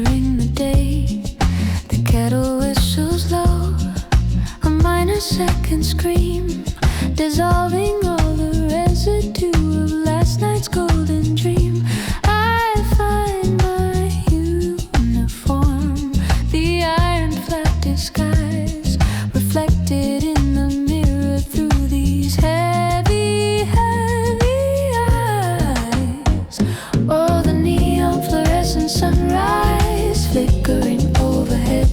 during the day. The kettle whistles low, a minor second scream, dissolving all the residue of last night's golden dream. I find my uniform, the iron flat disguise, reflected in the mirror through these heavy, heavy eyes. Oh, the neon fluorescent sunrise, flickering overhead,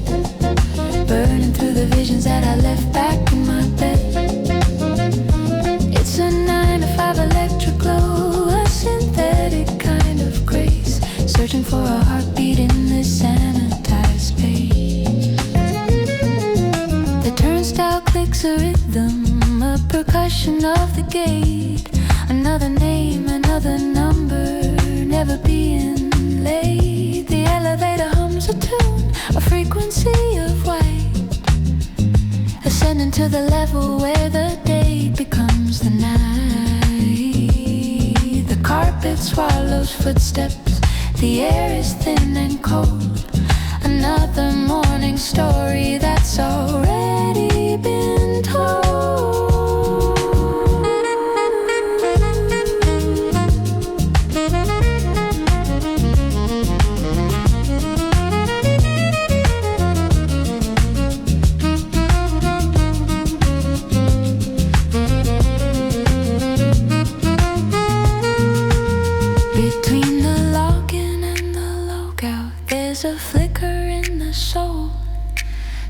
burning through the visions that I left back in my bed. It's a 9 to 5 electric glow, a synthetic kind of grace, searching for a heartbeat in this sanitized space. The turnstile clicks a rhythm, a percussion of the gate. Another name, another number, never being late. The elevator hums a tune, a frequency of white, ascending to the level where the day becomes the night. The carpet swallows footsteps, the air is thin and cold. Another morning story that's already been told. Between the login and the logout, there's a flicker in the soul,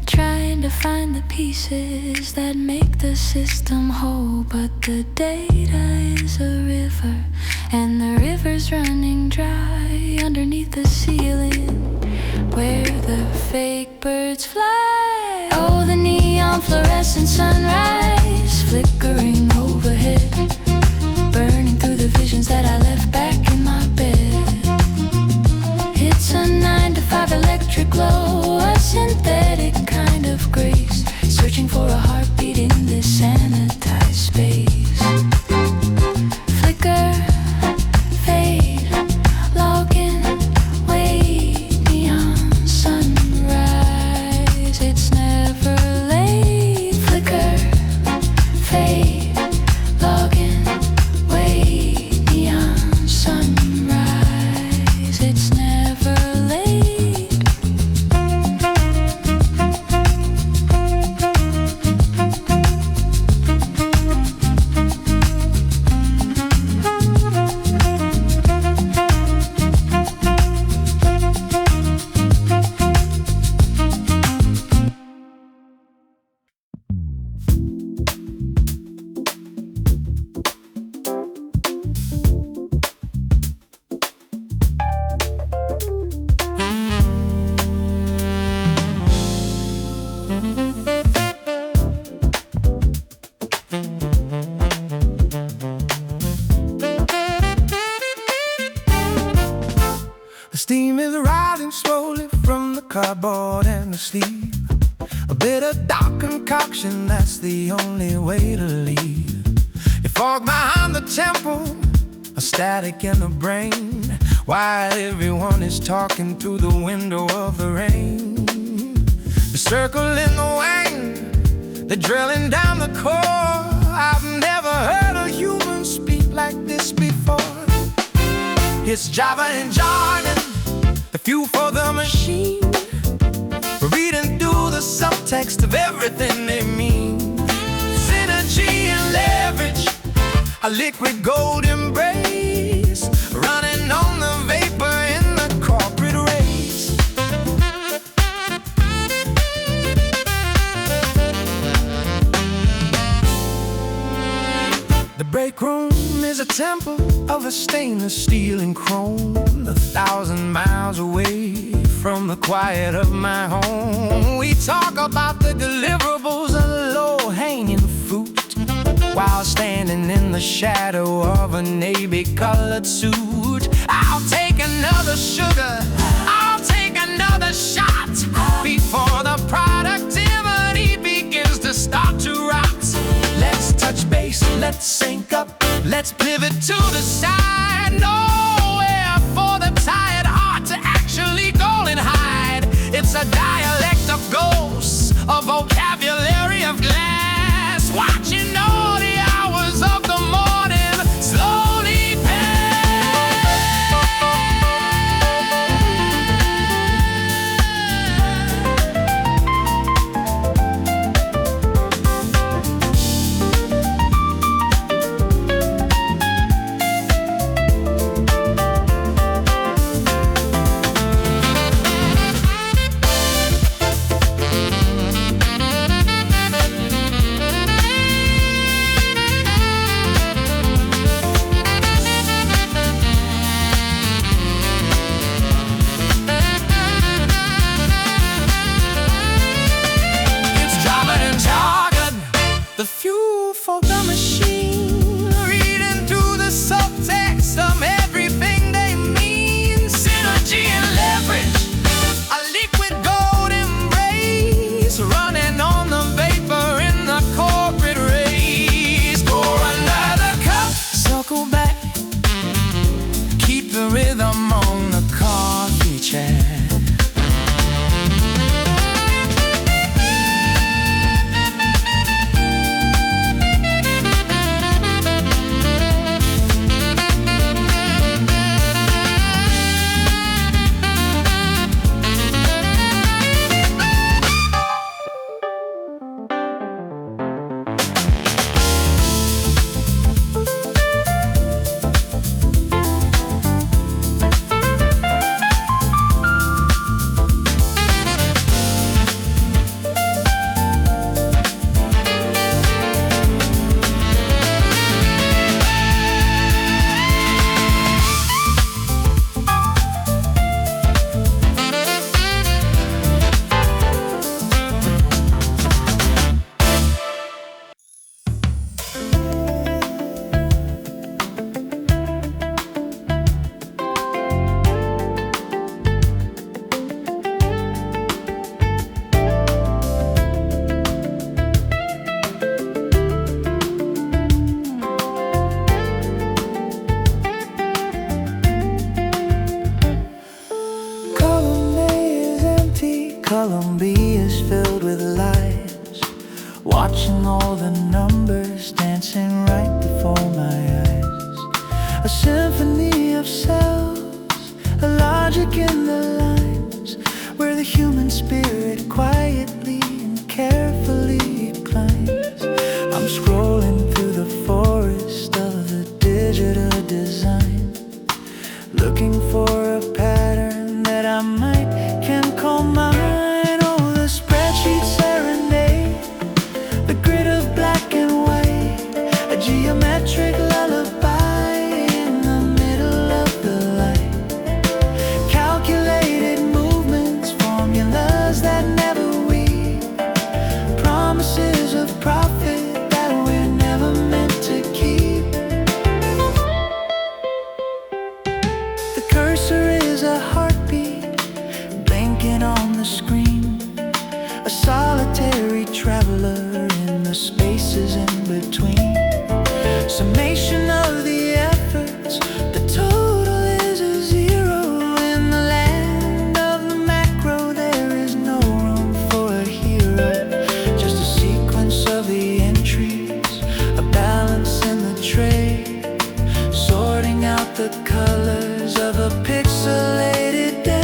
trying to find the pieces that make the system whole. But the data is a river, and the river's running dry underneath the ceiling where the fake birds fly. Oh, the neon fluorescent sunrise, flickering overhead, burning through the visions that I left back in my bed. It's a 9 to 5 electric glow, a synthetic kind of grace, searching for a heartbeat in this sanitized space. Flicker, fade, log in, wait, neon sunrise. It's never late. Flicker, fade, log in, wait, neon sunrise. It's never late. The steam is rising slowly from the cardboard and the sleeve. A bit of dark concoction, that's the only way to leave. You fog behind the temple, a static in the brain, while everyone is talking through the window of the rain. The circle in the wing, they're drilling down the core. I've never heard a human speak like this before. It's Java and Jargon, the fuel for the machine, reading through the subtext of everything they mean. Synergy and leverage, a liquid gold embrace, running on the vapor in the corporate race. The break room is a temple of a stainless steel and chrome, 1,000 miles away from the quiet of my home. We talk about the deliverables and low-hanging fruit, while standing in the shadow of a navy-colored suit. I'll take another sugar, I'll take another shot, before the productivity begins to start to rot. Let's touch base, let's sync up, let's pivot to the side. Nowhere for the tired heart to actually go and hide. column B is filled with lies, watching all the numbers dancing right before my eyes. A symphony of cells, a logic in the lines, where the human spirit quietly and carefully climbs. I'm scrolling through the forest of the digital design, looking for a pattern that I can call mine. Oh, the spreadsheet serenade, the grid of black and white, a geometric lullaby in the middle of the light. Calculated movements, formulas that never weave, promises of profit that we're never meant to keep. The cursor is a heartbeat blinking on the screen, a solitary traveler in the spaces in between. Summation of the efforts, the total is a zero. In the land of the macro, there is no room for a hero, just a sequence of the entries, a balance in the tray, sorting out the colors of a pixelated day.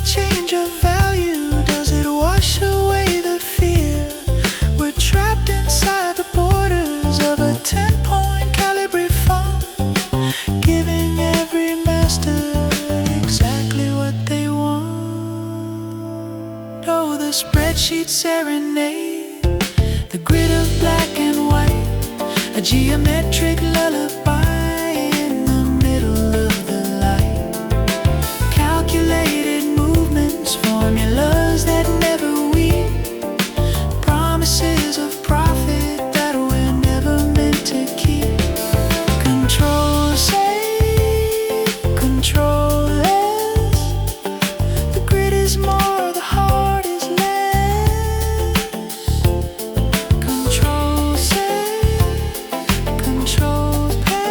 Change of value, does it wash away the fear? We're trapped inside the borders of a 10-point calibre font, giving every master exactly what they want. Oh, the spreadsheet serenade, the grid of black and white, a geometric lullaby in the middle of the light. Calculated formulas that never weave, promises of profit that we're never meant to keep. Control C, control S, the grid is more, the heart is less. Control C, control pass.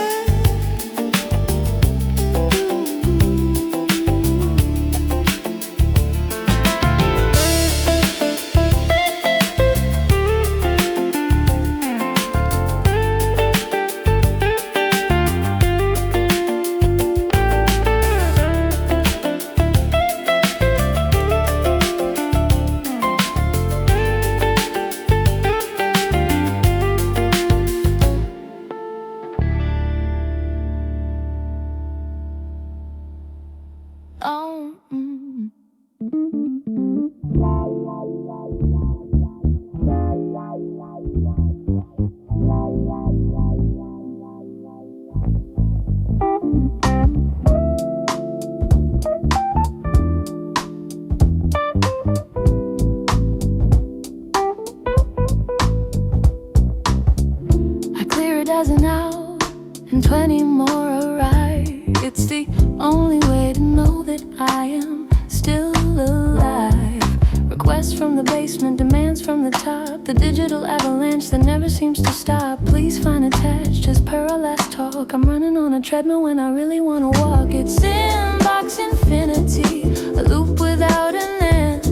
I clear a dozen out and 20 more arrive. It's the only way to know that I am still alive. Requests from the basement, demands from the top, the digital avalanche that never seems to stop. Please find attached, just per our last talk. I'm running on a treadmill when I really wanna walk. It's inbox infinity, a loop without an end.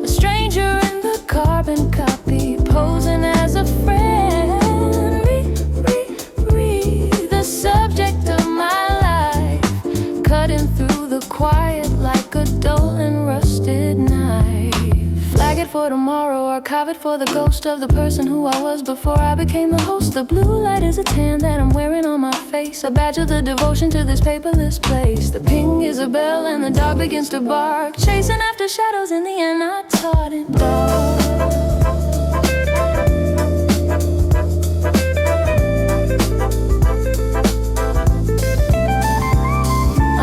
A stranger in the carbon copy, posing as a friend. The subject of my life, cutting through the quiet like a dull and rusted knife. Flag it for tomorrow, archive it for the ghost of the person who I was before I became the host. The blue light is a tan that I'm wearing on my face, a badge of the devotion to this paperless place. The ping is a bell and the dog begins to bark, chasing after shadows. In the end I taught him dog.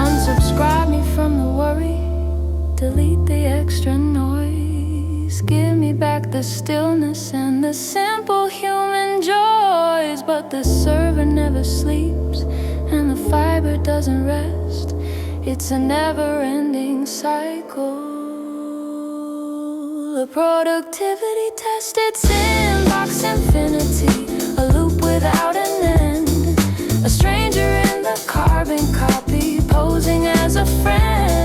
Unsubscribe me from the worry, delete the extra noise, give me back the stillness and the simple human joys. But the server never sleeps and the fiber doesn't rest. It's a never-ending cycle. A productivity test, it's inbox infinity, a loop without an end. A stranger in the carbon copy, posing as a friend.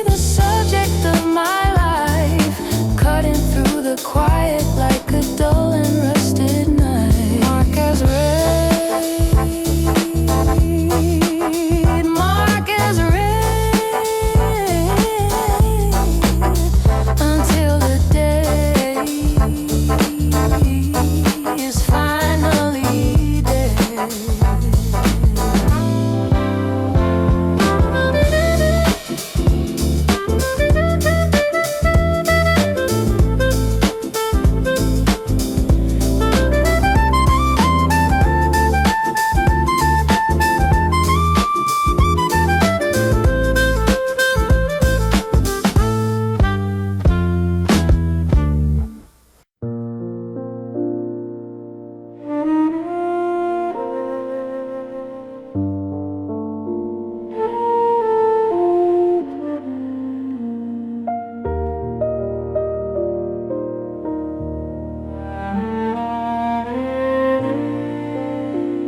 The subject of my life, cutting through the quiet like a dull and rusted knife. Mark as read, mark as read, until the day is finally dead.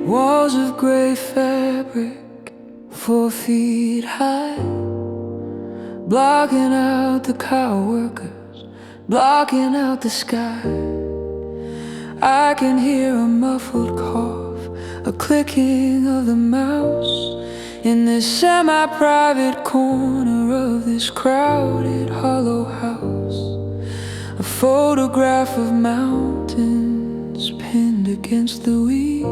Walls of gray fabric, 4 feet high, blocking out the car workers, blocking out the sky. I can hear a muffled cough, a clicking of the mouse, in this semi-private corner of this crowded hollow house. A photograph of mountains pinned against the weave,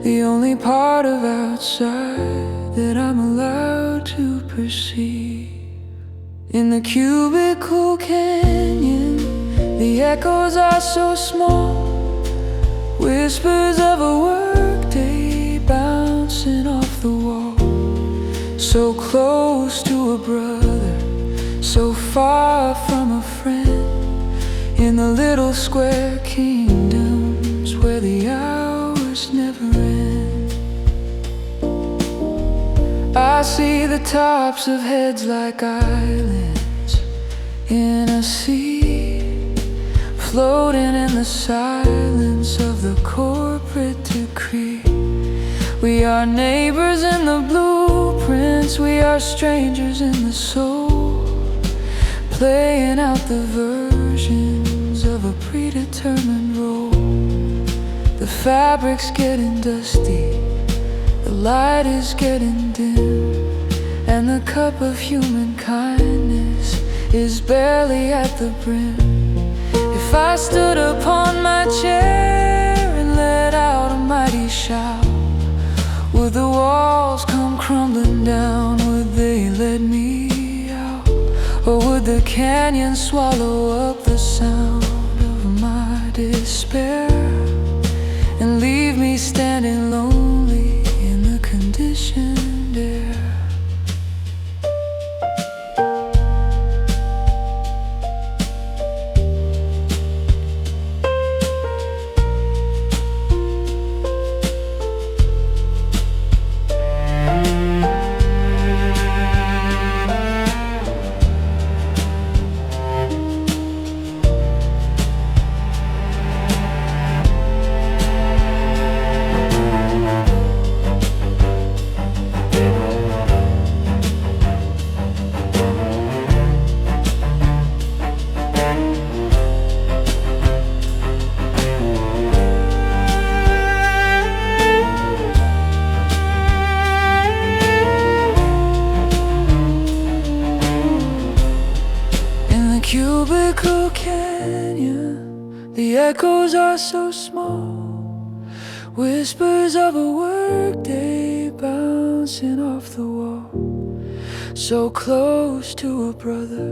the only part of outside that I'm allowed to perceive. In the Cubicle Canyon, the echoes are so small, whispers of a workday bouncing off the wall. So close to a brother, so far from a friend, in the little square kingdoms where the hours never end. I see the tops of heads like islands in a sea, floating in the silence of the corporate decree. We are neighbors in the blueprints, we are strangers in the soul, playing out the versions of a predetermined role. The fabric's getting dusty, the light is getting dim, and the cup of human kindness is barely at the brim. If I stood upon my chair and let out a mighty shout, would the walls come crumbling down? Would they let me out? Or would the canyon swallow up the sound of my despair and leave me standing lonely in the conditioned air? echoes are so small, whispers of a workday bouncing off the wall. So close to a brother,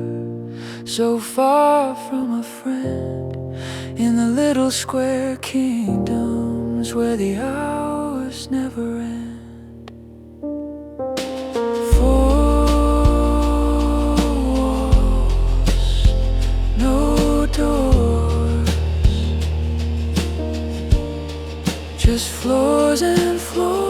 so far from a friend, in the little square kingdoms where the hours never end. Four walls, no doors, just floors and floors.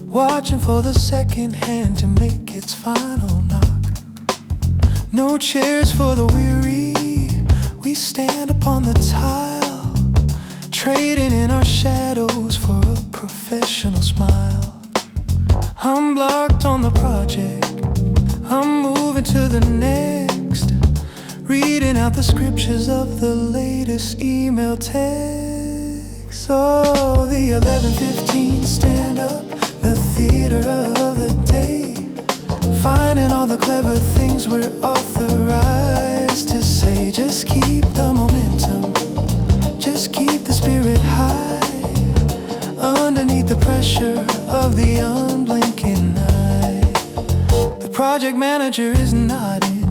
Watching for the second hand to make its final knock. No chairs for the weary, we stand upon the tile, trading in our shadows for a professional smile. I'm blocked on the project, I'm moving to the next, reading out the scriptures of the latest email text. Oh, the 11:15 stand up, the theater of the day, finding all the clever things we're authorized to say. Just keep the momentum, just keep the spirit high, underneath the pressure of the unblinking night. The project manager is nodding,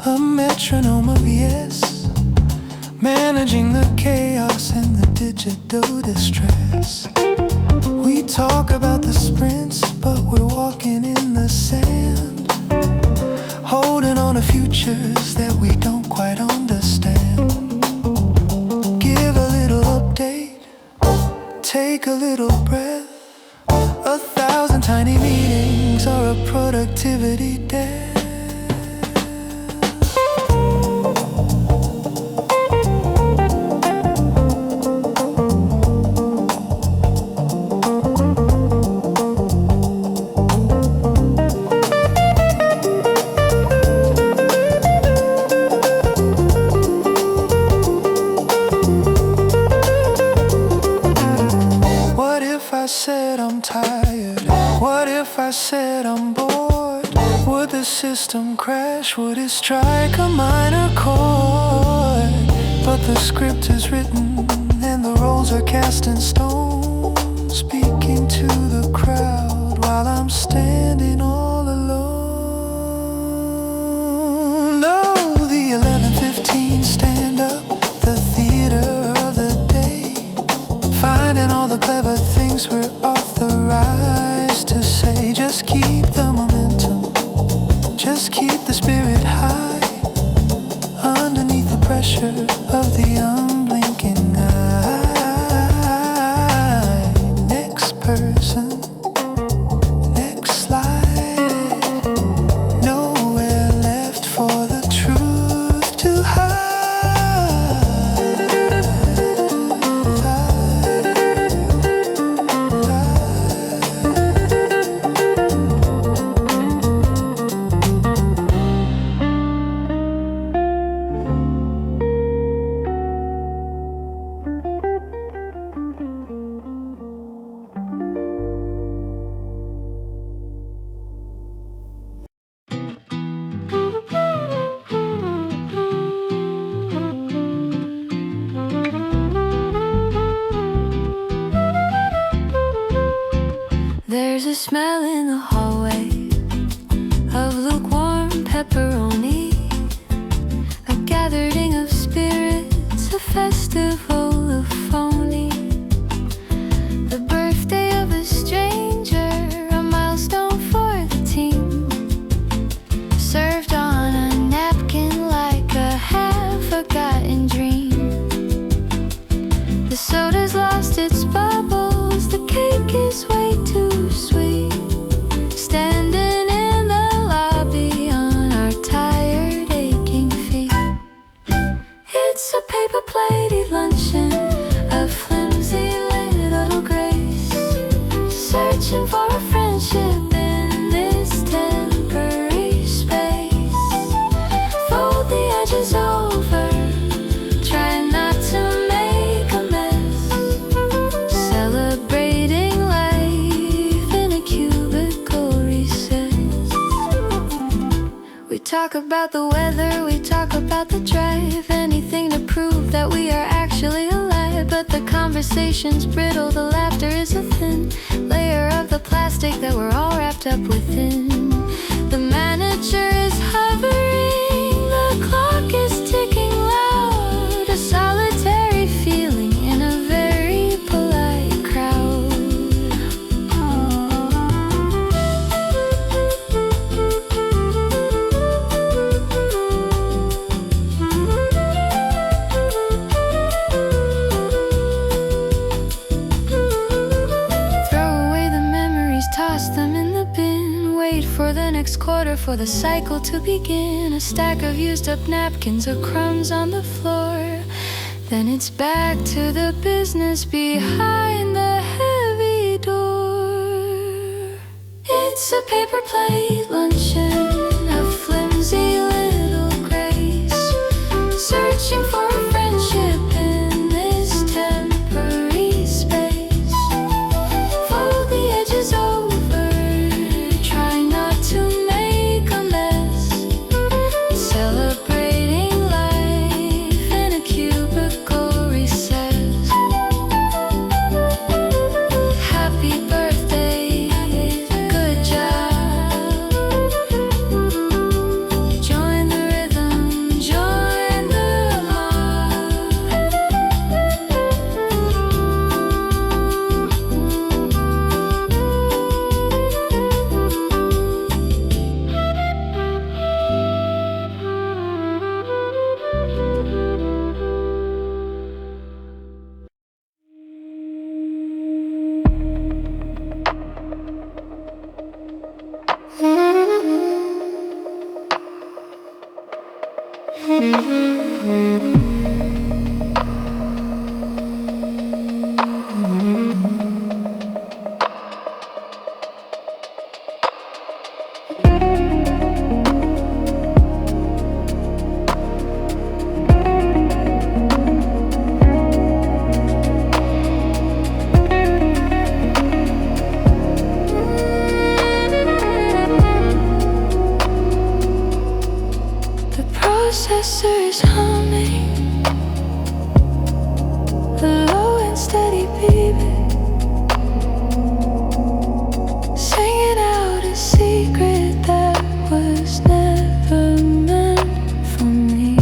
a metronome of yes, managing the chaos and the digital distress. We talk about the sprints, but we're walking in the sand, holding on to futures that we don't quite understand. Give a little update, take a little breath. 1,000 tiny meetings are a productivity debt. I said I'm bored, would the system crash? Would it strike a minor chord? But the script is written and the roles are cast in stone, speaking to the crowd while I'm standing all alone. No, the 11:15 stand up, the theater of the day, finding all the clever things we're authorized to say. Just keep the momentum, just keep the spirit high, underneath the pressure of the unblinking eye. Next person, next slide, nowhere left for the truth to hide. There's a smell in the hallway of lukewarm pepperoni, gathering of spirits, a festival of phony. The birthday of a stranger, a milestone for the team. Served on a napkin like a half-forgotten dream. The soda's lost its bubbles, the cake is way too sweet. Standing in the lobby on our tired, aching feet. It's a paper-plated luncheon, a flimsy little grace. Searching for a friendship in this temporary space. Fold the edges over, try not to make a mess. Celebrating life in a cubicle recess. We talk about the weather, we talk about the drive. Anything to prove that we are actually alive. But the conversation's brittle, the laughter is a thin layer of the plastic that we're all wrapped up within. The manager is hovering, the clock is ticking loud. A solitary feeling in a very polite crowd. Throw away the memories, toss them in the bin. Wait for the next quarter for the cycle to begin. A stack of used up napkins or crumbs on the floor. Then it's back to the business behind the heavy door. It's a paper plate luncheon, a flimsy little grace. Searching for a friendship in this temporary space. Fold the edges over, try not to make a mess. Celebrating life in a cubicle recess. Happy birthday, good job. Join the rhythm, join the mob. The processor is humming, a low and steady beat, singing out a secret that was never meant for me.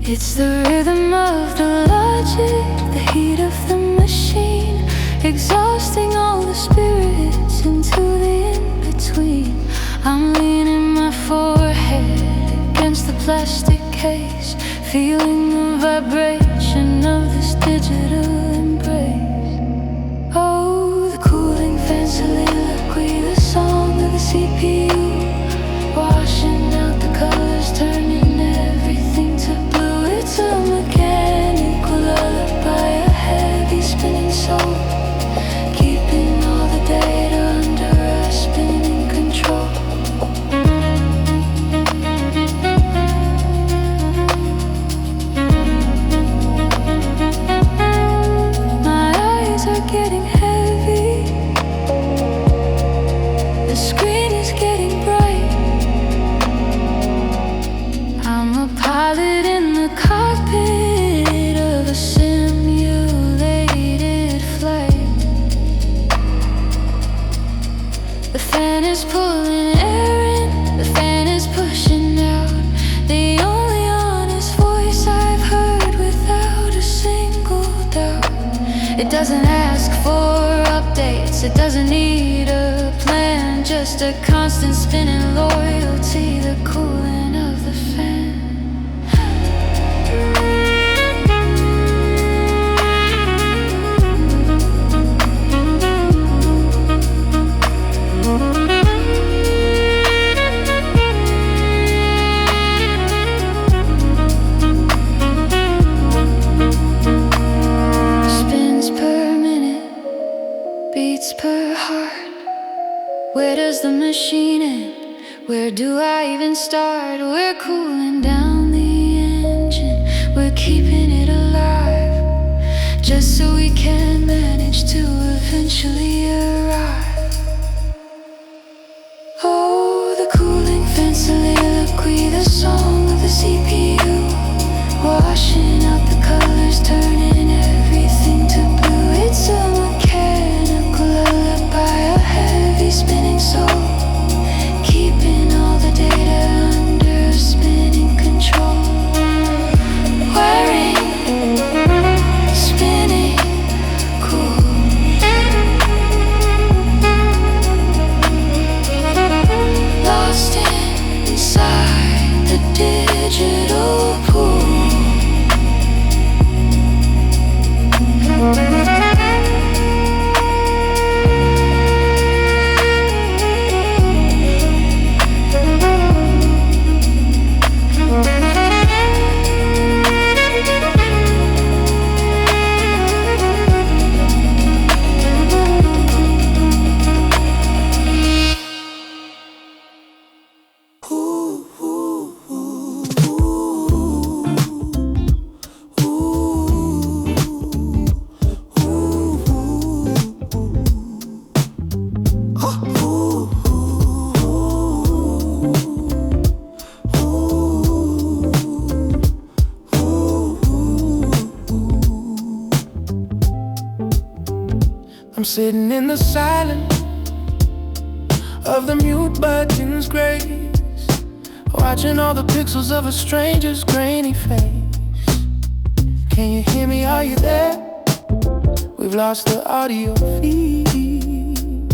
It's the rhythm of the logic, the heat of the machine, exhausting all the spirits into the in-between. I'm leaning my forehead against the plastic case, feeling the vibration of this digital embrace. Oh, the cooling fan soliloquy, the song of the CPU, washing out the colors, turning everything to blue. It's a mechanical lullaby, a heavy spinning soul, keeping all the data under a spinning control. It doesn't ask for updates, it doesn't need a plan, just a constant spinning loyalty, the cooling of the fan. Per heart, where does the machine end? Where do I even start? We're cooling down the engine, we're keeping it alive, just so we can manage to eventually arrive. Oh, the cooling fan soliloquy, the song of the CPU, washing out the colors, turning everything to blue. It's a mechanical lullaby, a heavy spinning soul, keeping all the data under spinning control. Whirring, spinning, cool. Lost inside the digital pool. I'm sitting in the silence of the mute button's grace, watching all the pixels of a stranger's grainy face. Can you hear me? Are you there? We've lost the audio feed,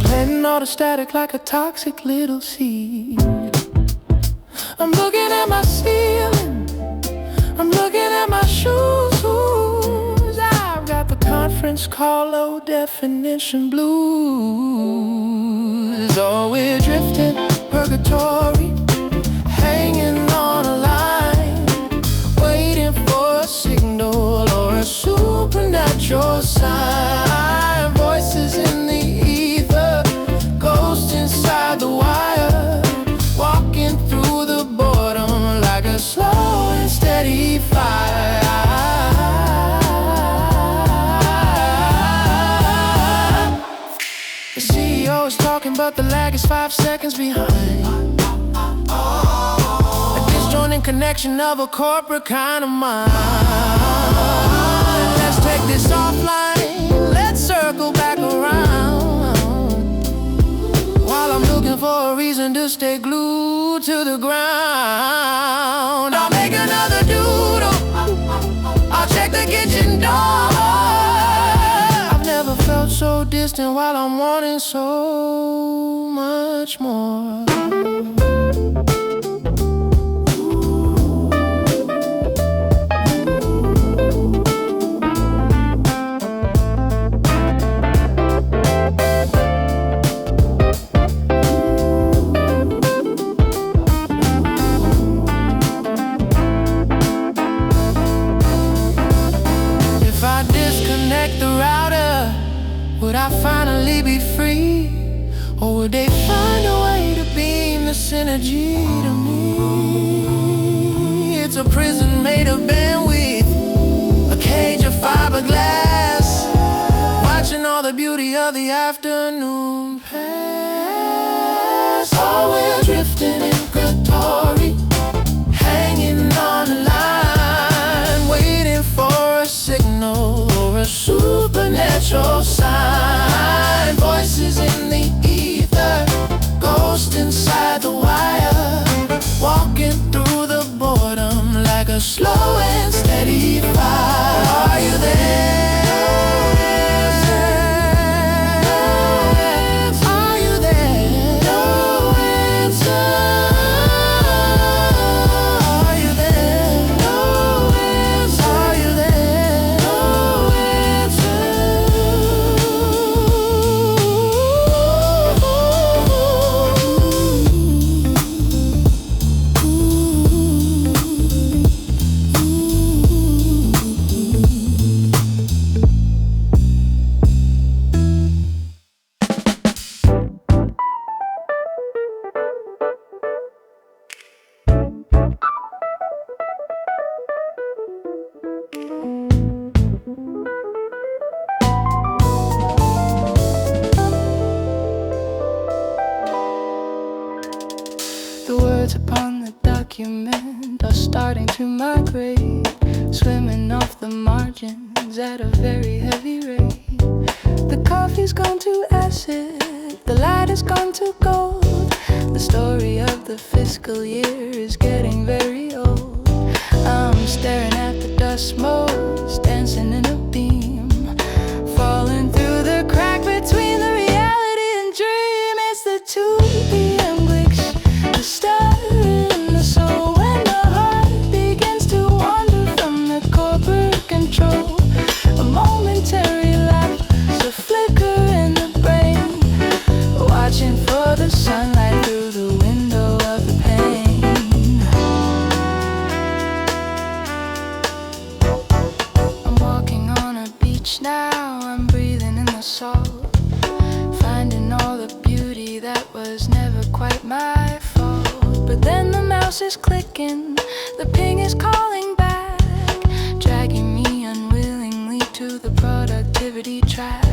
planting all the static like a toxic little seed. I'm looking at my ceiling, I'm looking at my shoes. I've got the conference call low definition blues. Oh, we're drifting, purgatory, hanging on a line, waiting for a signal or a supernatural sign. Voices in the ether, ghosts inside the wire, walking through the boredom like a slow and steady fire. The CEO is talking, but the lag is 5 seconds behind. A disjointing connection of a corporate kind of mind. Let's take this offline, let's circle back around, while I'm looking for a reason to stay glued to the ground. I'll make another doodle, I'll check the kitchen door. I've never felt so distant while I'm wanting so much more. If I disconnect the router, would I finally be free? Or would they find a way to beam the synergy to me? It's a prison made of bandwidth, a cage of fiberglass, watching all the beauty of the afternoon pass. Oh, we're drifting in Purgatory, hanging on the line, waiting for a signal or a supernatural sign. Voices in the ether, ghost inside the wire, walking through the boredom like a slow and steady fire. Are you there? starting to migrate, swimming off the margins at a very heavy rate. The coffee's gone to acid, the light has gone to gold. The story of the fiscal year is getting very old. I'm staring at the dust motes dancing in a beam, falling through the crack between the reality and dream. It's the 2 p.m. glitch, the stutter in the soul when the heart begins to wander from the corporate control. A momentary lapse, a flicker in the brain, watching for the sunlight through the window of the pane. I'm walking on a beach now, I'm breathing in the salt, finding all the beauty that was never quite my fault. But then the mouse is clicking, the ping is calling back, dragging me unwillingly to the productivity track.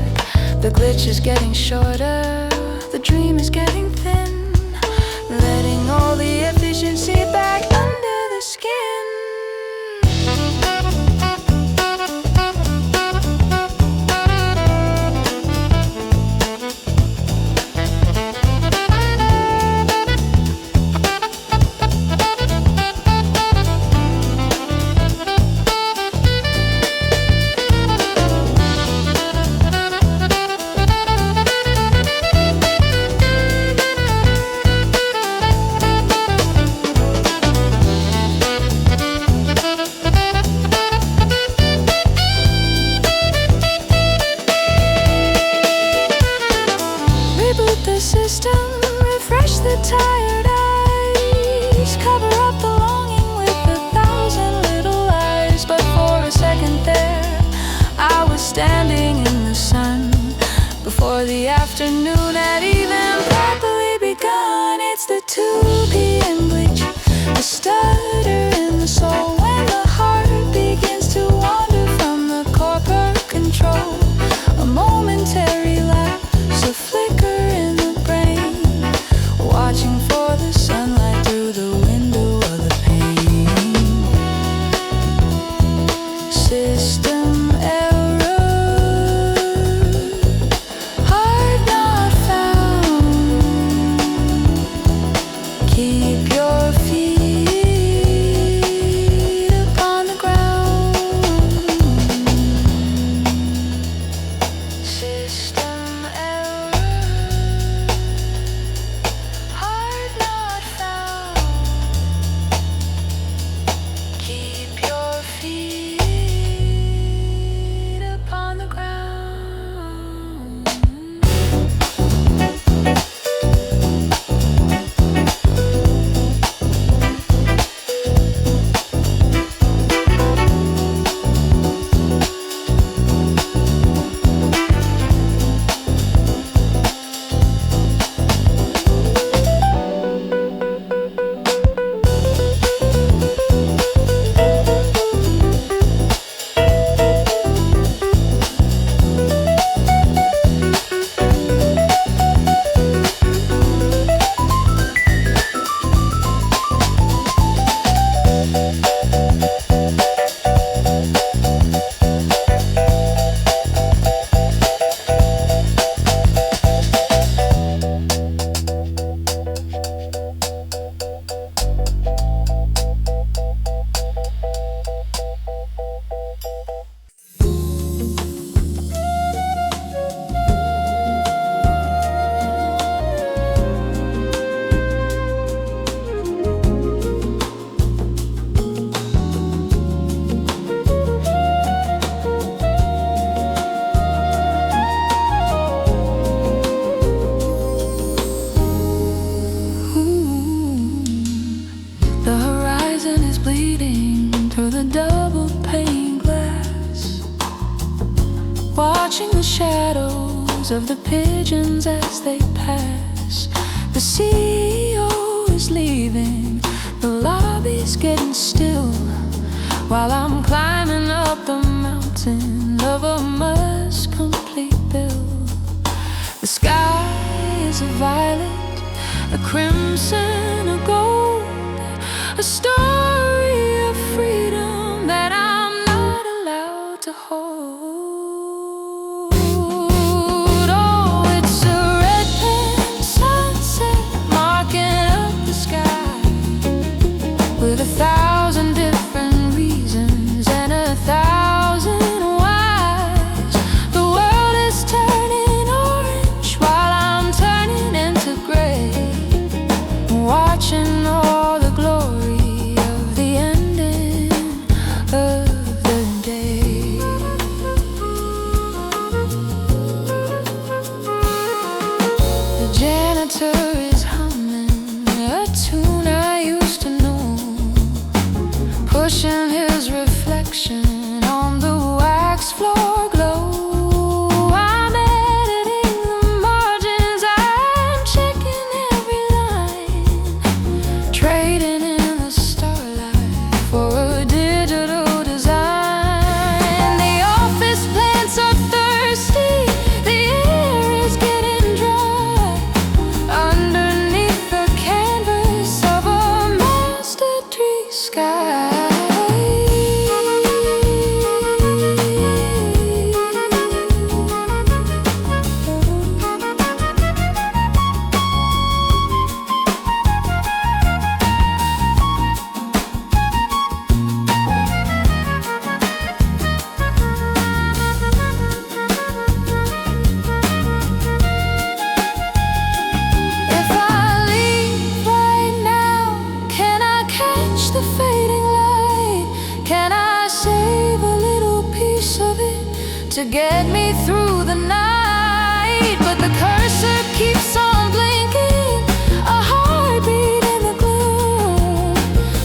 The glitch is getting shorter, the dream is getting thin, letting all the efficiency back under the skin. Tired eyes cover up the longing with 1,000 little lies. But for a second there, I was standing in the sun before the afternoon had even properly begun. It's the 2 p.m. glitch, the stutter in the soul when the heart begins to wander from the corporate control. A momentary lapse, a flicker in the brain, watching for the sunlight through the window of the pane. System error, heart not found. Keep your feet upon the ground. System error, heart not found. Keep your feet upon the ground. Watching the shadows of the pigeons as they pass. The CEO is leaving, the lobby's getting still, while I'm climbing up the mountain of a must complete bill. The sky is a violet, a crimson, a gold, a story save a little piece of it to get me through the night. But the cursor keeps on blinking, a heartbeat in the gloom,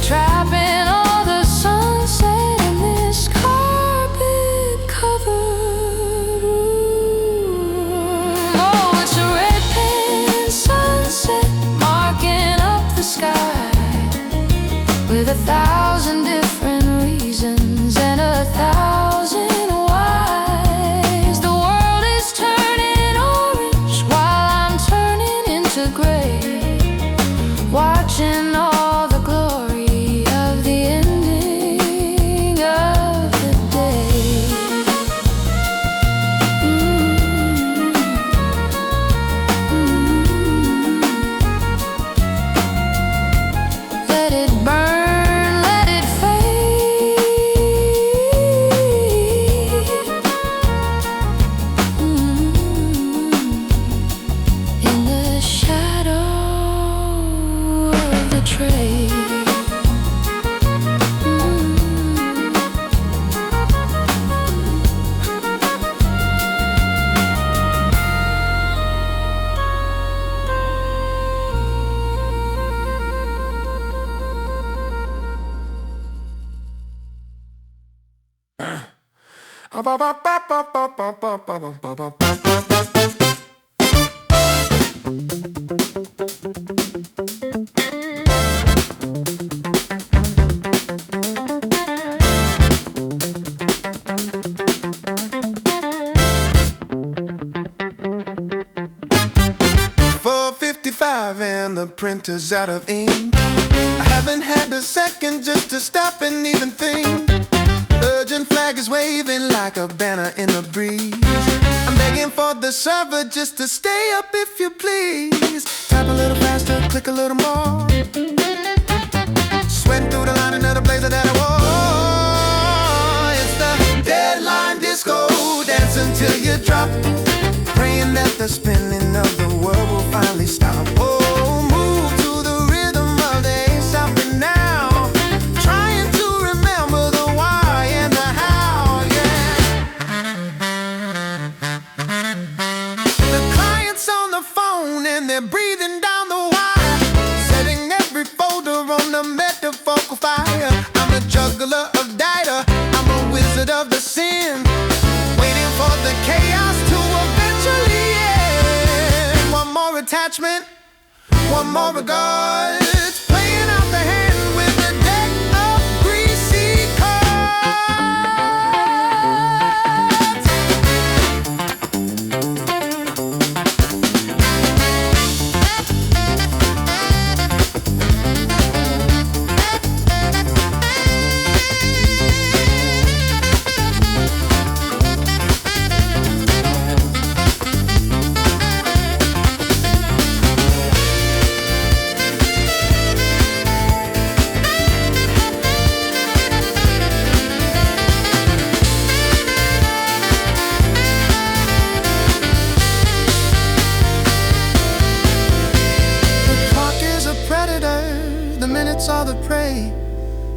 trapping all the sunset in this carpet-covered room. Oh, it's a red pen sunset marking up the sky with 1,000 different reasons and 1,000 whys. The world is turning orange while I'm turning into gray, watching all the glory of the ending of the day. Let it burn, let it fade. In the shadow of the trade. $4.55 and the printer's out of ink. I haven't had a second just to stop and even think. Urgent flag is waving like a banner in the breeze. I'm begging for the server just to stay up if you please. Type a little faster, click a little more. Sweating through the line, another blazer that I wore. It's the deadline disco, dance until you drop. Praying that the spinning of the world will finally stop. Oh, move to the rhythm of the A$AP and now. Trying to remember the why and the how, yeah. The client's on the phone and they're breathing down the wire, setting every folder on the metaphorical fire. I'm a juggler of data, I'm a wizard of the sin, waiting for the chaos to eventually end. One more attachment, one more regard, playing out the hand with a deck of greasy cards. The clock is a predator, the minutes are the prey,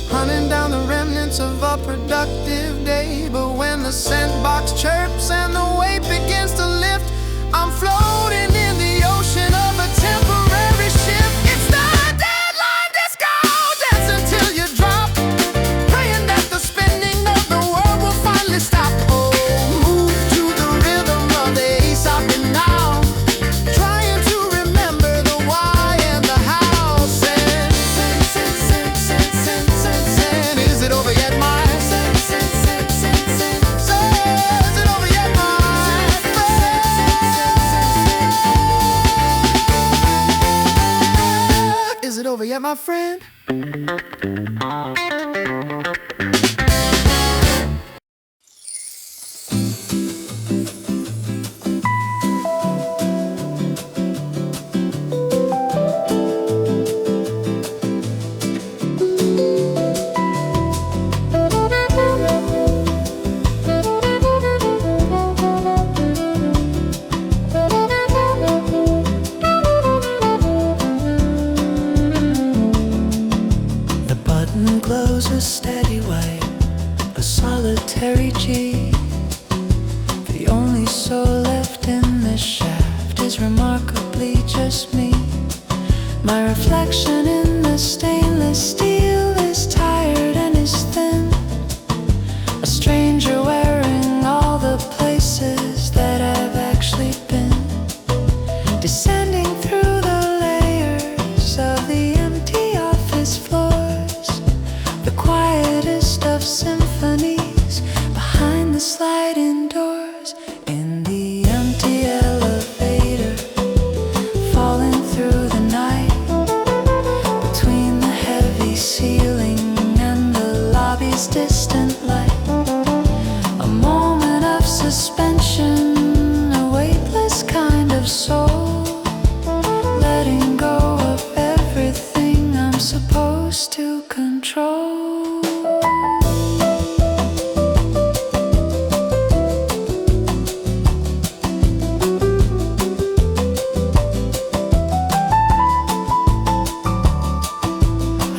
hunting down the remnants of a productive day. But when the scent box chirps and the weight begins to lift, I'm floating in the ocean of a temporary shift. It's the deadline disco, dance until you drop, praying that the spinning of the world will finally stop. Oh, move to the rhythm of the A$AP and now. Trying to remember the why and the how. Send, is it over yet, my? Is it over yet, my friend? Is it over yet, my friend? The button closes. a solitary G. The only soul left in this shaft is remarkably just me. My reflection in the stainless steel is tired and is thin, a stranger wearing all the places that I've actually been, descending through the layers of the empty office floors, the quietest of symphonies behind the sliding doors. In the empty elevator, falling through the night, between the heavy ceiling and the lobby's distant light, a moment of suspension, a weightless kind of soul, letting go of everything I'm supposed to control.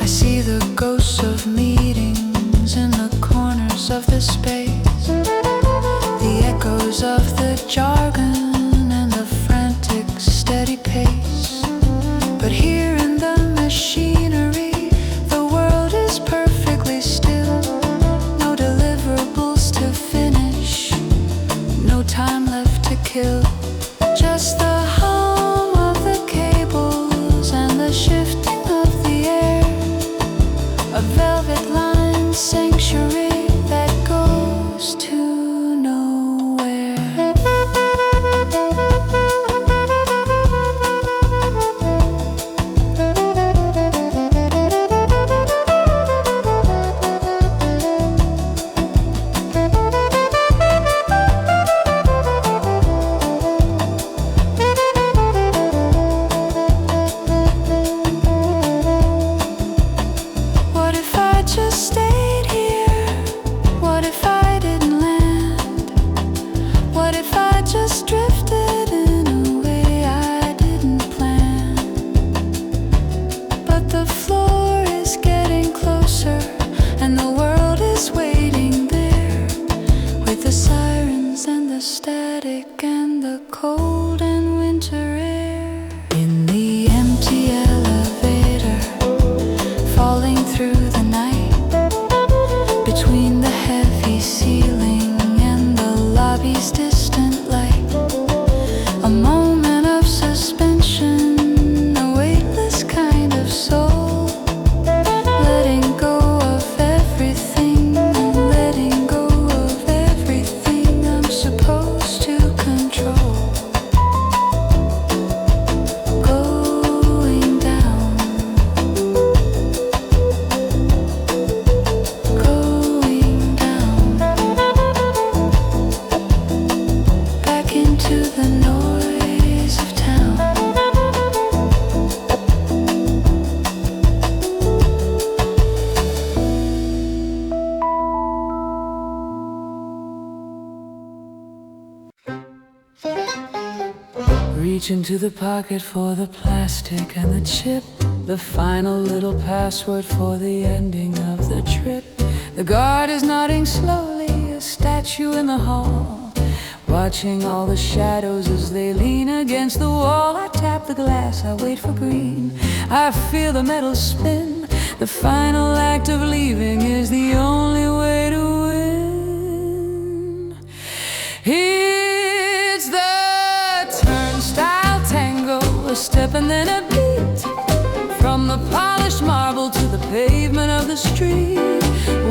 I see the ghosts of meetings in the corners of the space, the echoes of the jargon and the frantic steady pace. But here in the machinery, the world is perfectly still. No deliverables to finish, no time left to kill. Just the hum of the cables and the shifting of the air, a velvet-lined sanctuary that goes to nowhere. What if I just stayed here? What if I didn't land? What if I just drifted in a way I didn't plan? But the floor is getting closer and the world is waiting there, with the sirens and the static and the cold and winter air. In the empty elevator, falling through the night, between the heavy ceiling and the lobby's distant light, a moment of suspension, a weightless kind of soul, letting go of everything, letting go of everything I'm supposed to control. Going down, going down, back into the noise of town. Reach into the pocket for the plastic and the chip, the final little password for the ending of the trip. The guard is nodding slowly, a statue in the hall, watching all the shadows as they lean against the wall. I tap the glass, I wait for green, I feel the metal spin. The final act of leaving is the only way to win. It's the Turnstile Tango, a step and then a beat, from the polished marble to the pavement of the street.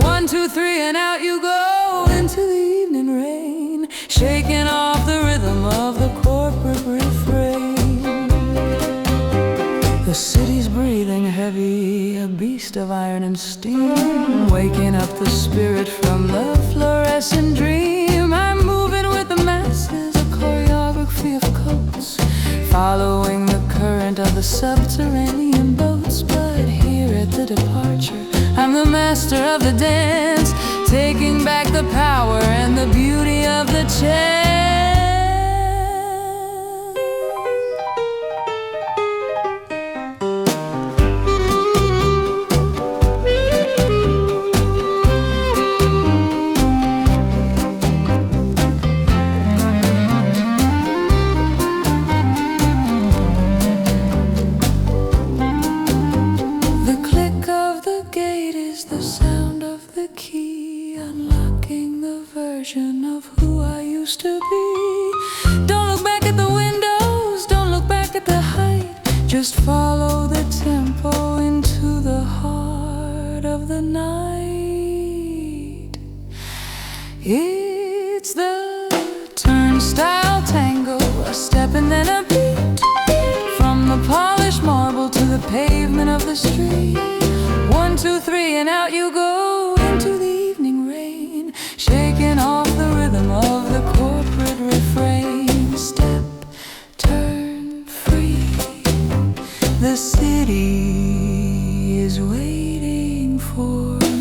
1, 2, 3, and out you go into the evening rain, shaking off the rhythm of the corporate refrain. The city's breathing heavy, a beast of iron and steam, waking up the spirit from the fluorescent dream. I'm moving with the masses, a choreography of coats, following the current of the subterranean boats. But here at the departure, I'm the master of the dance, taking back the power and the beauty of the chance. a version of who I used to be. Don't look back at the windows, don't look back at the height. Just follow the tempo into the heart of the night. It's the Turnstile Tango, a step and then a beat. From the polished marble to the pavement of the street. 1, 2, 3, and out you go into the evening rain, shaking off the rhythm of the corporate refrain. Step, turn, free. The city is waiting for me.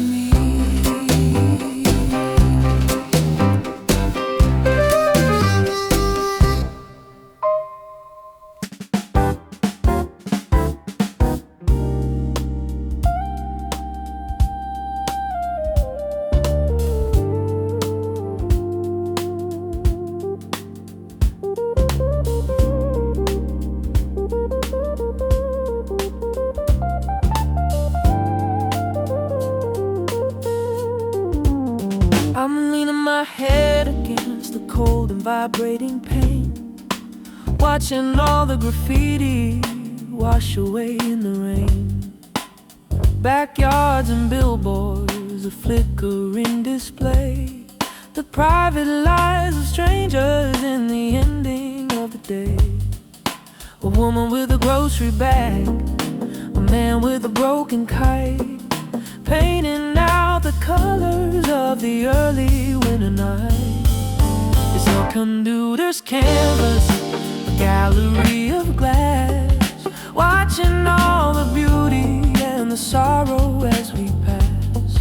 I'm leaning my head against the cold and vibrating paint, watching all the graffiti wash away in the rain. Backyards and billboards, a flickering display, the private lives of strangers in the ending of the day. A woman with a grocery bag, a man with a broken kite, painting out the colors of the early winter night. It's a commuter's canvas, a gallery of glass, watching all the beauty and the sorrow as we pass.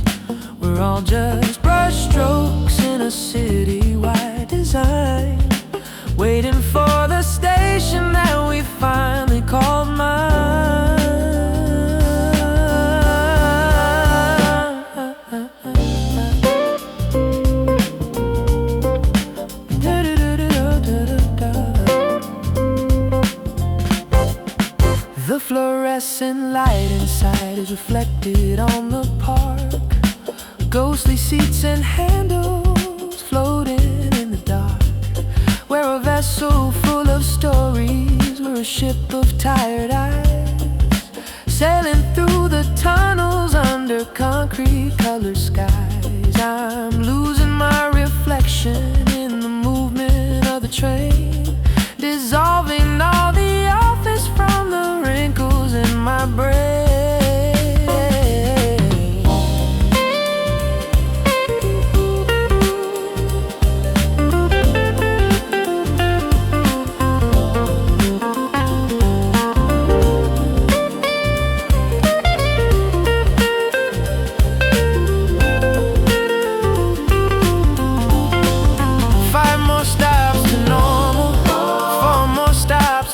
We're all just brush strokes in a city-wide design, waiting for the station that we finally called mine. The fluorescent light inside is reflected on the park. Ghostly seats and handles floating in the dark. We're a vessel full of stories, we're a ship of tired eyes, sailing through the tunnels under concrete-colored skies. I'm losing my reflection in the movement of the train, dissolving all the office from the wrinkles in my brain.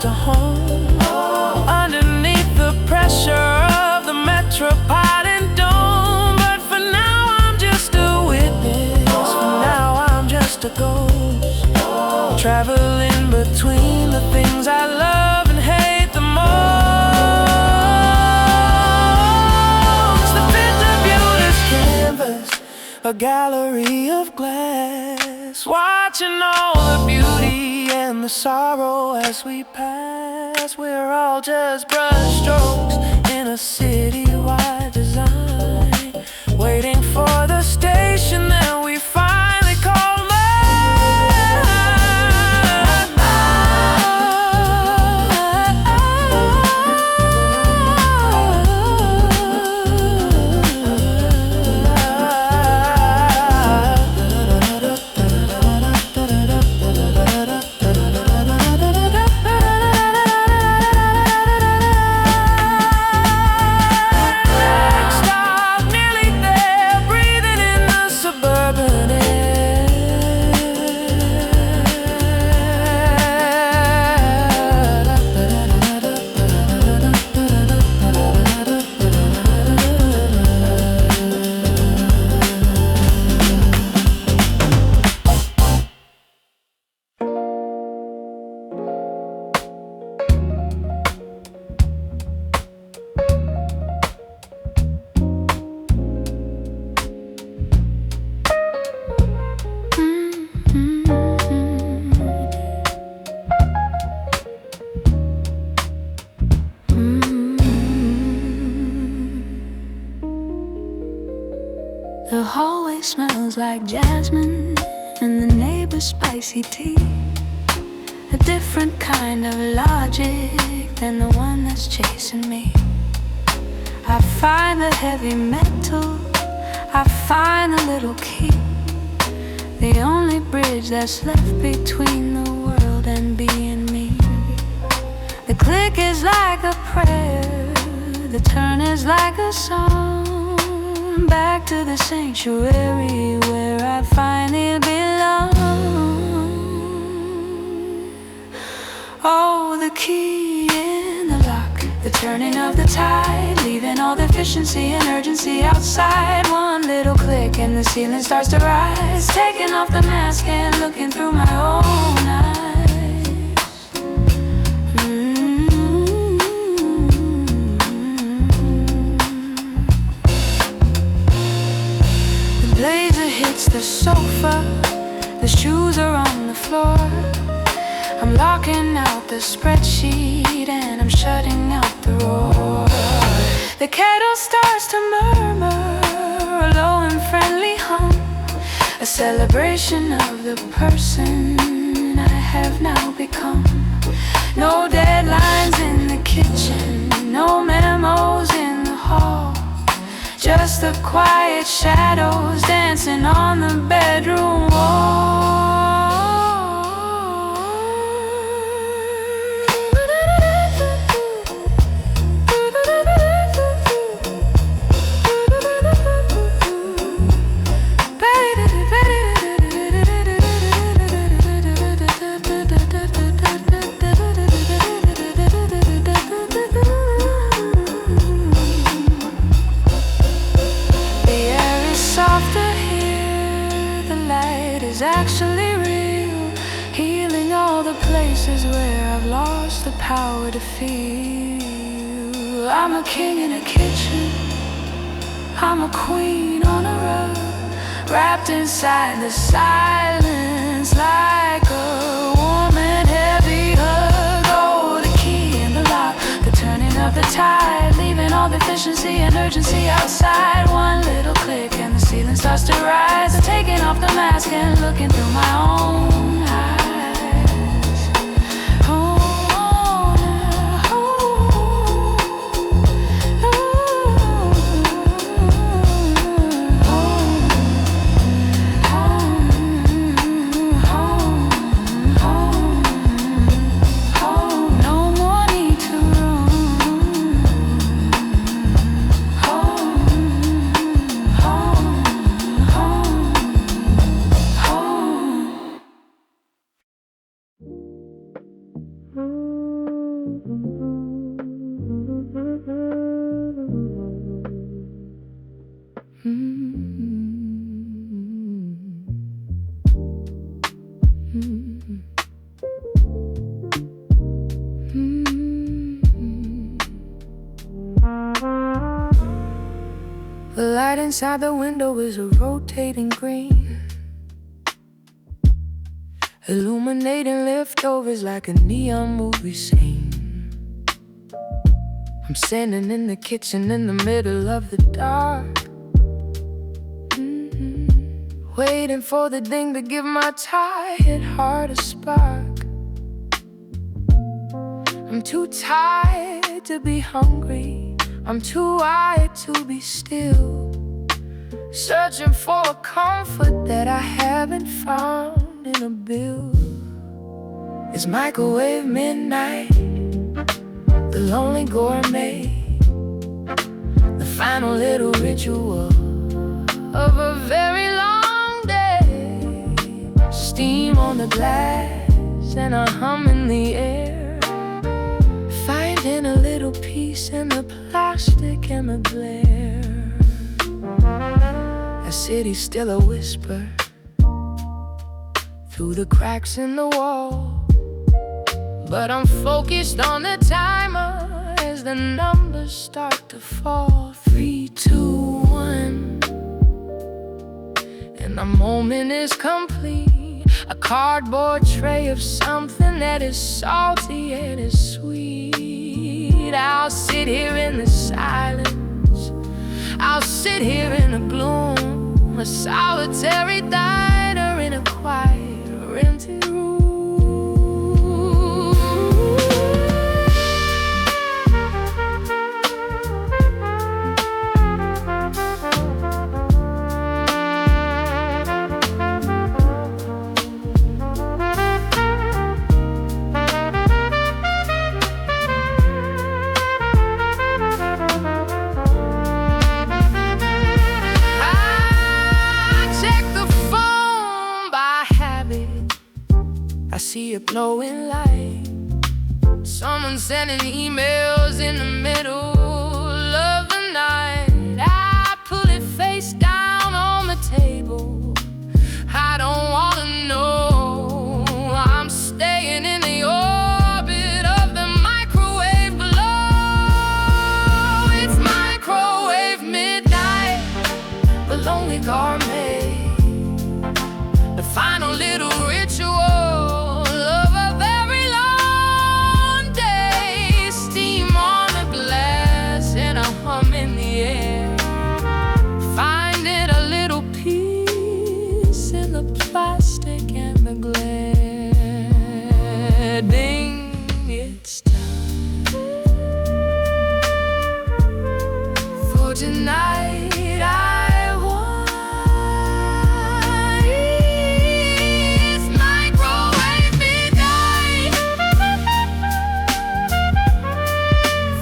To home, underneath the pressure of the metropolitan dome. But for now I'm just a witness, for now I'm just a ghost, traveling between the things I love and hate the most. The Purgatory's canvas, a gallery of glass, watching all the beauty and the sorrow as we pass. We're all just brush strokes in a city-wide design, waiting for the station that we finally call mine. smells like jasmine and the neighbor's spicy tea. A different kind of logic than the one that's chasing me. I find the heavy metal, I find the little key, the only bridge that's left between the world and being me. The click is like a prayer, the turn is like a song, back to the sanctuary where I finally belong. Oh, the key in the lock, the turning of the tide, leaving all the efficiency and urgency outside. One little click and the ceiling starts to rise, taking off the mask and looking through my own eyes. The blazer hits the sofa, the shoes are on the floor. I'm locking out the spreadsheet and I'm shutting out the roar. The kettle starts to murmur, a low and friendly hum, a celebration of the person I have now become. No deadlines in the kitchen, no memos in the hall, just the quiet shadows dancing on the bedroom wall. Actually real, healing all the places where I've lost the power to feel. I'm a king in a kitchen, I'm a queen on a rug, wrapped inside the silence like a warm and heavy hug. Oh, the key in the lock, the turning of the tide, leaving all the efficiency and urgency outside. One little click and the ceiling starts to rise. I'm taking off the mask and looking through my own eyes. Oh, oh, no more need to run. The light inside the window is a rotating green, illuminating leftovers like a neon movie scene. I'm standing in the kitchen in the middle of the dark, waiting for the ding to give my tired heart a spark. I'm too tired to be hungry, I'm too wired to be still, searching for a comfort that I haven't found in a bill. It's microwave midnight, the lonely gourmet, the final little ritual of a very long day. Steam on the glass and a hum in the air, finding a little peace in the plastic and the glare. A city's still a whisper through the cracks in the wall, but I'm focused on the timer as the numbers start to fall. 3, 2, 1, and the moment is complete. A cardboard tray of something that is salty and is sweet. I'll sit here in the silence, I'll sit here in the gloom, a solitary diner in a quiet rented room. I see a glowing light. Someone sending emails in the middle of the night. I pull it face down on the table. I don't wanna know. I'm staying in the orbit of the microwave below. It's microwave midnight, the lonely gourmet, the final little ritual. Plastic and the glare. Ding, it's time for tonight. I want it's microwave midnight.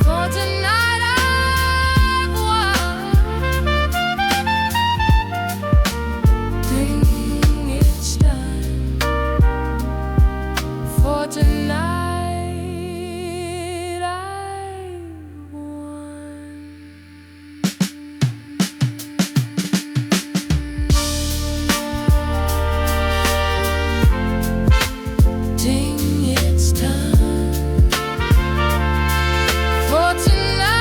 For tonight I want. Ding. Tonight I want. Ding, it's time. For tonight I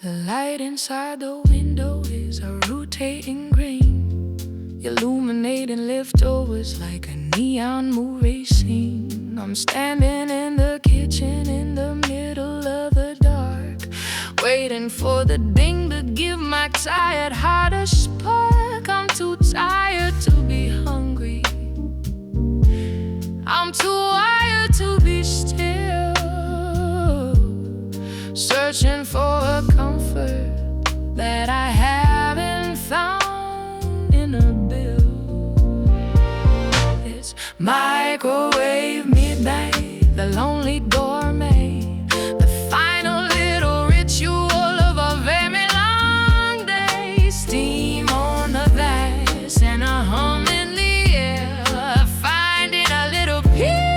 The light inside the window is a rotating green, illuminating leftovers like a neon movie scene. I'm standing in the kitchen in the middle of the dark, waiting for the ding to give my tired heart a spark. I'm too tired to be hungry, I'm too wired to be still, searching for a comfort that I haven't found in a bill. It's microwave midnight, the lonely gourmet, the final little ritual of a very long day. Steam on the glass and a hum in the air, finding a little peace.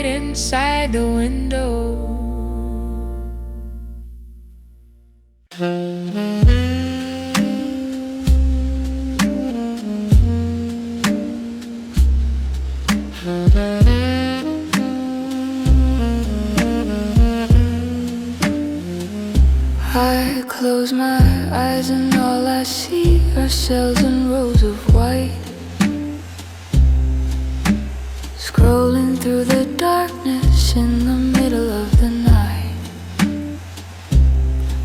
Inside the window, I close my eyes and all I see are cells and rows of white. scrolling through the darkness in the middle of the night.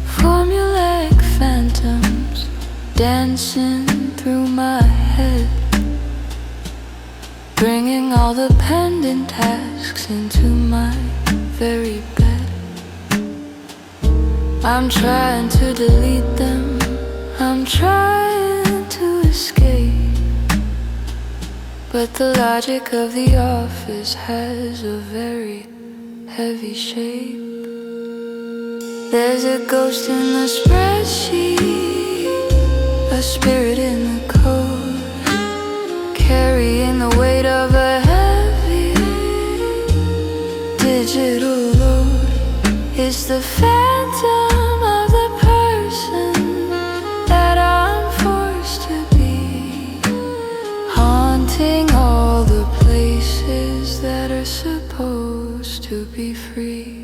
Formulaic phantoms dancing through my head, bringing all the pending tasks into my very bed. I'm trying to delete them, I'm trying to escape, but the logic of the office has a very heavy shape. There's a ghost in the spreadsheet, a spirit in the code, carrying the weight of a heavy digital load. It's the phantom of the person that I'm forced to be, haunting all the places that are supposed to be free.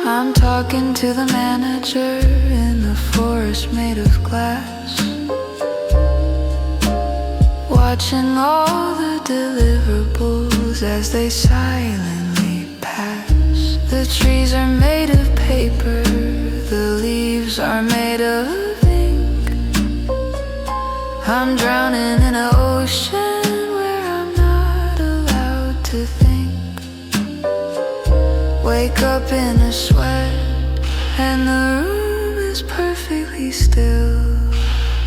I'm talking to the manager in the forest made of glass, watching all the deliverables as they silently pass. The trees are made of paper, the leaves are made of ink. I'm drowning in an ocean where I'm not allowed to think. Wake up in a sweat and the room is perfectly still,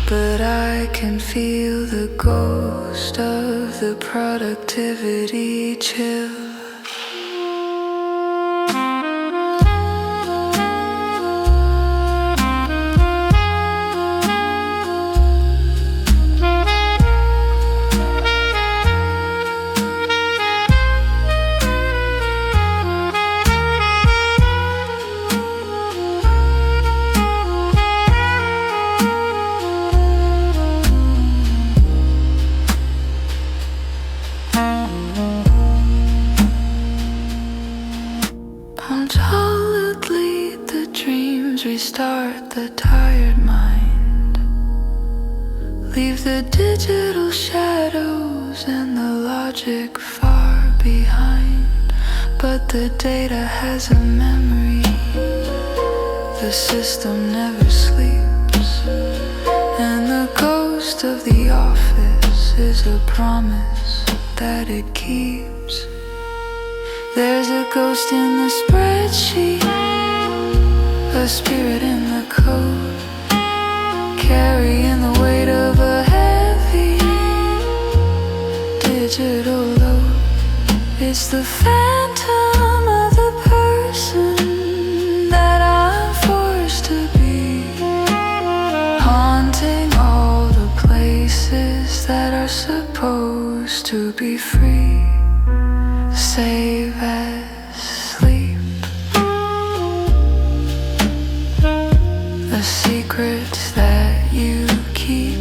but I can feel the ghost of the productivity chill. Restart the tired mind, leave the digital shadows and the logic far behind. But the data has a memory, the system never sleeps, and the ghost of the office is a promise that it keeps. There's a ghost in the spreadsheet, a spirit in the code, carrying the weight of a heavy digital load. It's the phantom of the person that I'm forced to be, haunting all the places that are supposed to be free. Save as sleep, the secrets that you keep.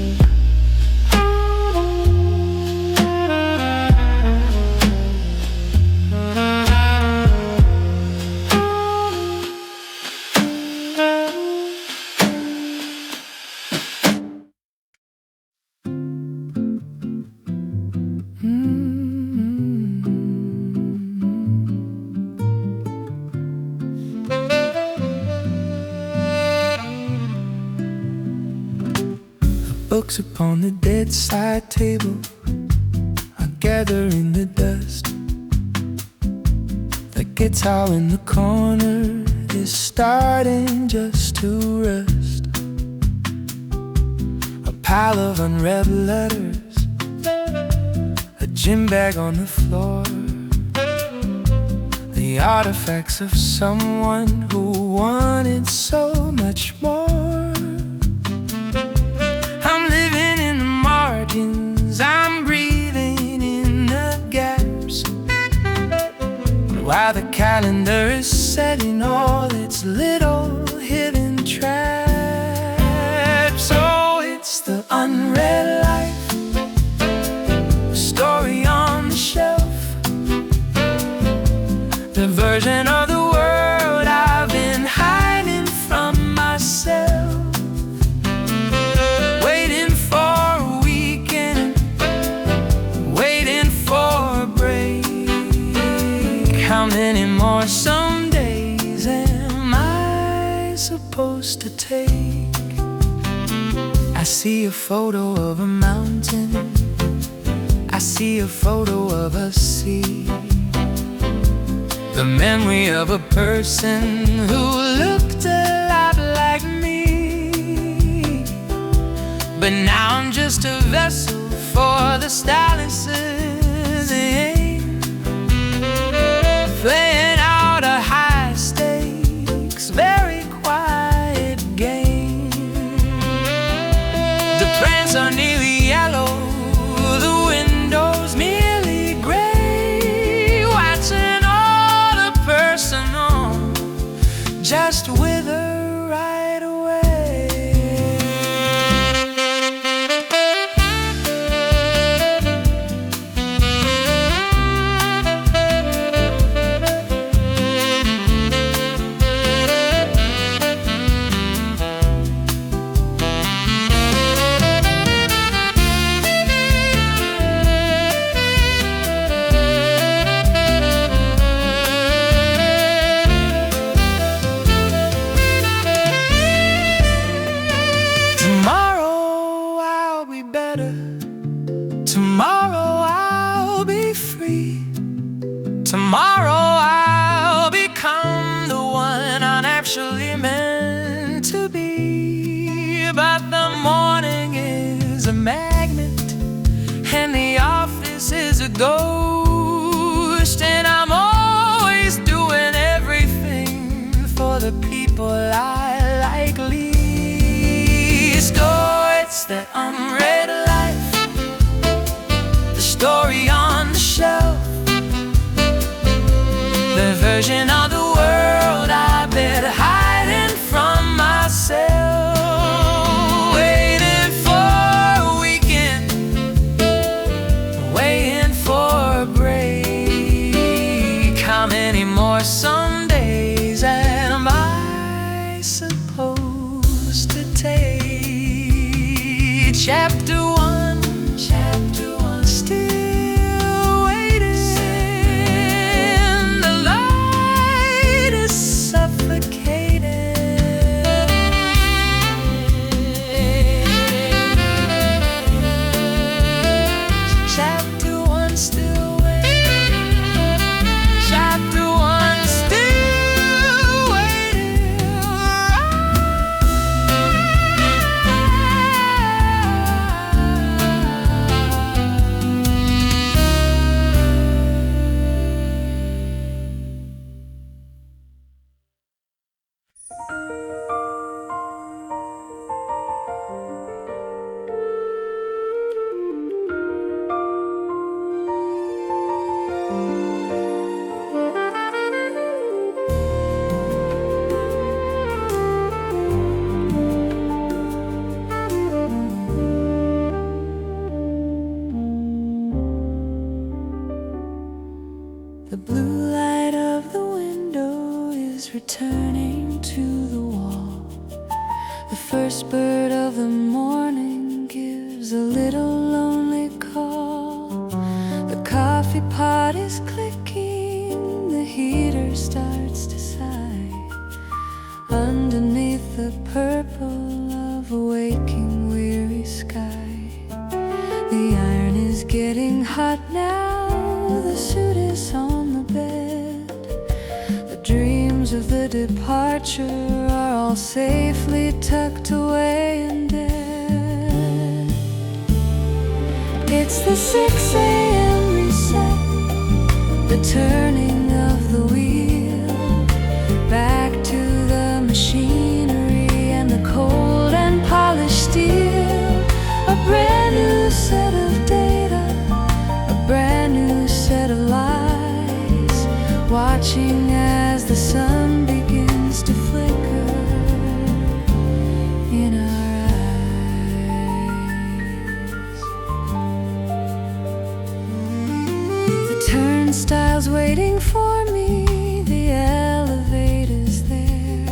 Books upon the bedside table are gathering the dust. The guitar in the corner is starting just to rust. A pile of unread letters, a gym bag on the floor, the artifacts of someone who wanted so much more. I'm breathing in the gaps, while the calendar is setting all its little hidden traps. So it's the unread life, a story on the shelf, the version of the world I've been hiding from myself. Waiting for a weekend, How many more some days am I supposed to take? I see a photo of a mountain, I see a photo of a sea, the memory of a person who looked a lot like me. But now I'm just a vessel for the styluses, playing out a high-stakes, very quiet game. The prints are nearly yellow, the windows merely gray, watching all the personal just wither right away. Tomorrow I'll be free. Tomorrow I'll become the one I'm actually meant to be. But the morning is a magnet and the office is a ghost, and I'm always doing everything for the people I like least. Oh, it's that unread life, story on the shelf, the version of the world I bet hiding from myself, waiting for a weekend, waiting for a break. How many more Sundays am I supposed to take? Chapter 1, still waiting. The light is suffocating. Chapter 1, still waiting. Chapter 1, still waiting. The blue light of the window is returning to the wall. The first bird of the morning gives a little lonely call. The coffee pot is clicking, the heater starts to sigh. Underneath the purple of a waking weary sky, the iron is getting hot now. The suit is on the bed. The dreams of the departure are all safely tucked away and dead. It's the 6 a.m. reset, the turning of the wheel, back to the machinery and the cold and polished steel. A brand new set of data, a brand new set of lies, watching as the sun begins to flicker in our eyes. The turnstile's waiting for me, the elevator's there.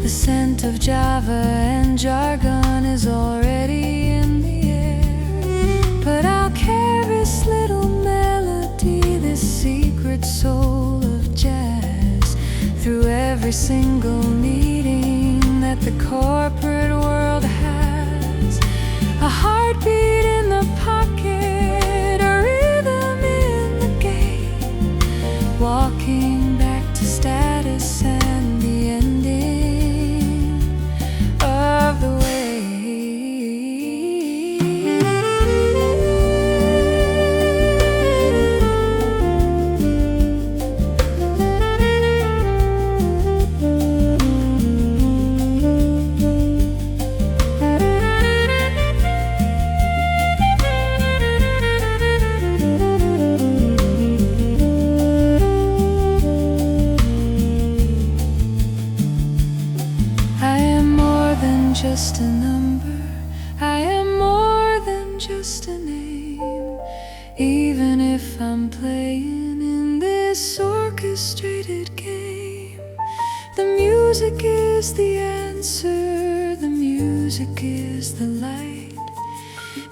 The scent of Java and Jargon is already in the air. But I'll carry this little melody, this secret soul of even if I'm playing in this orchestrated game. The music is the answer, the music is the light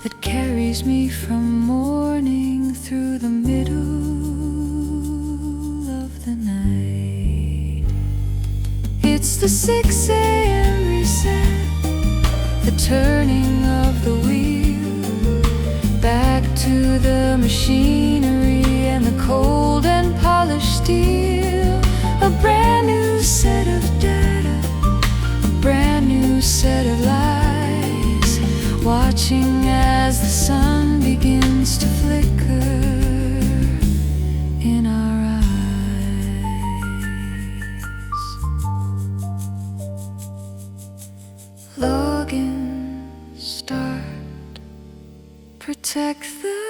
that carries me from morning through the middle of the night. It's the 6 a.m. reset, the turning of the wheel, back to the machinery and the cold and polished steel. A brand new set of data, a brand new set of lies, watching as the sun begins to flicker in our eyes. Log in, start, protect the